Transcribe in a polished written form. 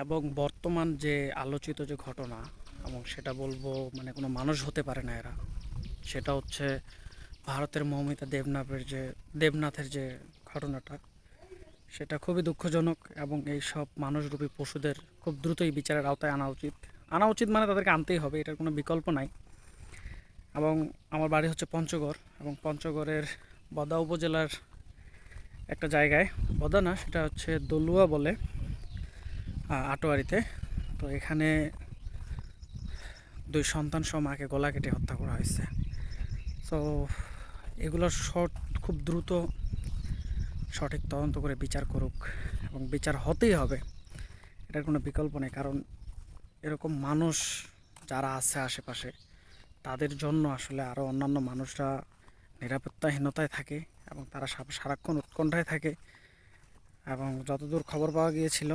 এবং বর্তমান যে আলোচিত যে ঘটনা, এবং সেটা বলবো মানে কোনো মানুষ হতে পারে না এরা, সেটা হচ্ছে ভারতের মৌমিতা দেবনাথের যে ঘটনাটা, সেটা খুবই দুঃখজনক। এবং এই সব মানুষরূপী পশুদের খুব দ্রুতই বিচারের আওতায় আনা উচিত মানে তাদেরকে আনতেই হবে, এটার কোনো বিকল্প নাই। এবং আমার বাড়ি হচ্ছে পঞ্চগড়, এবং পঞ্চগড়ের বদা উপজেলার একটা জায়গায়, বদা না, সেটা হচ্ছে দলুয়া বলে, আটোয়ারিতে। তো এখানে দুই সন্তান সহ মাকে গলা কেটে হত্যা করা হয়েছে। তো এগুলোর খুব দ্রুত সঠিক তদন্ত করে বিচার করুক, এবং বিচার হতেই হবে, এটার কোনো বিকল্প নেই। কারণ এরকম মানুষ যারা আছে আশেপাশে, তাদের জন্য আসলে আরও অন্যান্য মানুষরা নিরাপত্তাহীনতায় থাকে, এবং তারা সারাক্ষণ উৎকণ্ঠায় থাকে। এবং যতদূর খবর পাওয়া গিয়েছিল,